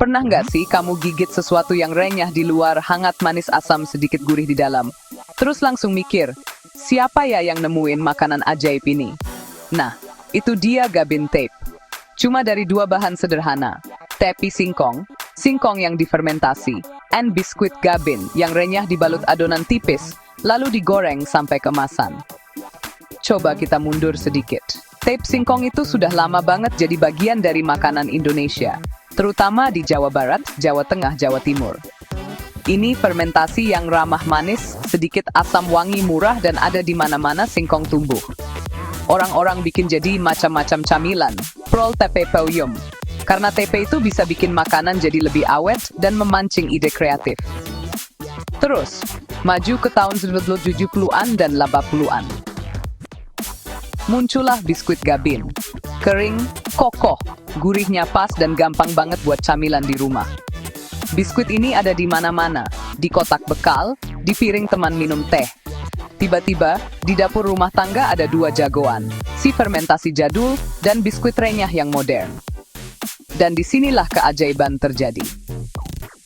Pernah nggak sih kamu gigit sesuatu yang renyah di luar, hangat manis asam sedikit gurih di dalam? Terus langsung mikir, siapa ya yang nemuin makanan ajaib ini? Nah, itu dia Gabin Tape. Cuma dari dua bahan sederhana, tepi singkong, singkong yang difermentasi, and biskuit Gabin yang renyah dibalut adonan tipis, lalu digoreng sampai kemasan. Coba kita mundur sedikit. Tape singkong itu sudah lama banget jadi bagian dari makanan Indonesia, terutama di Jawa Barat, Jawa Tengah, Jawa Timur. Ini fermentasi yang ramah manis, sedikit asam wangi murah dan ada di mana-mana singkong tumbuh. Orang-orang bikin jadi macam-macam camilan, prol tepe peuyum. Karena tepe itu bisa bikin makanan jadi lebih awet dan memancing ide kreatif. Terus, maju ke tahun 1970-an dan 80-an. Muncullah biskuit Gabin. Kering, kokoh, gurihnya pas dan gampang banget buat camilan di rumah. Biskuit ini ada di mana-mana, di kotak bekal, di piring teman minum teh. Tiba-tiba, di dapur rumah tangga ada dua jagoan, si fermentasi jadul dan biskuit renyah yang modern. Dan disinilah keajaiban terjadi.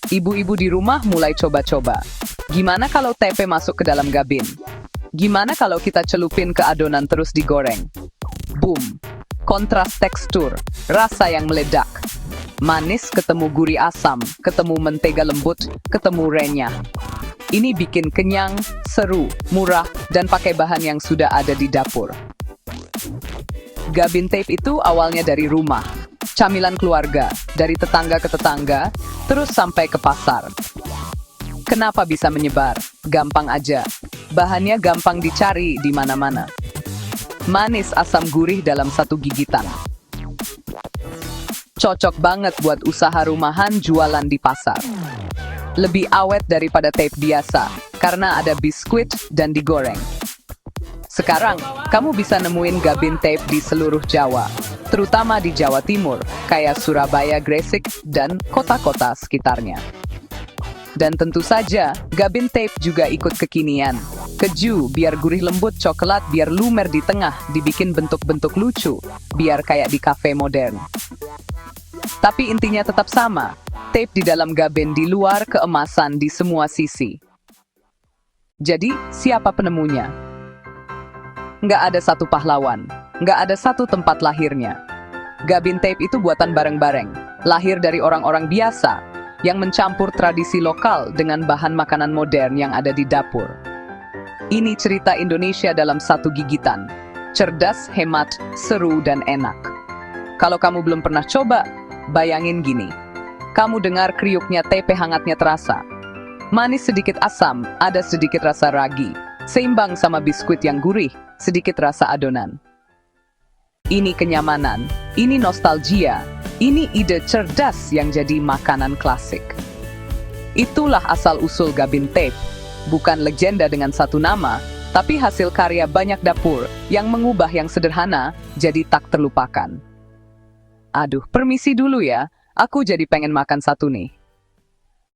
Ibu-ibu di rumah mulai coba-coba. Gimana kalau tepe masuk ke dalam Gabin? Gimana kalau kita celupin ke adonan terus digoreng? Boom! Kontras tekstur, rasa yang meledak. Manis ketemu gurih asam, ketemu mentega lembut, ketemu renyah. Ini bikin kenyang, seru, murah, dan pakai bahan yang sudah ada di dapur. Gabin Tape itu awalnya dari rumah, camilan keluarga, dari tetangga ke tetangga, terus sampai ke pasar. Kenapa bisa menyebar? Gampang aja. Bahannya gampang dicari di mana-mana. Manis asam gurih dalam satu gigitan. Cocok banget buat usaha rumahan jualan di pasar. Lebih awet daripada tape biasa, karena ada biskuit dan digoreng. Sekarang, kamu bisa nemuin Gabin Tape di seluruh Jawa, terutama di Jawa Timur, kayak Surabaya, Gresik, dan kota-kota sekitarnya. Dan tentu saja, Gabin Tape juga ikut kekinian. Keju, biar gurih lembut, coklat, biar lumer di tengah, dibikin bentuk-bentuk lucu, biar kayak di kafe modern. Tapi intinya tetap sama, tape di dalam Gabin, di luar keemasan di semua sisi. Jadi, siapa penemunya? Nggak ada satu pahlawan, nggak ada satu tempat lahirnya. Gabin Tape itu buatan bareng-bareng, lahir dari orang-orang biasa, yang mencampur tradisi lokal dengan bahan makanan modern yang ada di dapur. Ini cerita Indonesia dalam satu gigitan. Cerdas, hemat, seru, dan enak. Kalau kamu belum pernah coba, bayangin gini. Kamu dengar kriuknya tepe hangatnya terasa. Manis sedikit asam, ada sedikit rasa ragi. Seimbang sama biskuit yang gurih, sedikit rasa adonan. Ini kenyamanan, ini nostalgia, ini ide cerdas yang jadi makanan klasik. Itulah asal-usul Gabin Tape. Bukan legenda dengan satu nama, tapi hasil karya banyak dapur yang mengubah yang sederhana jadi tak terlupakan. Aduh, permisi dulu ya, aku jadi pengen makan satu nih.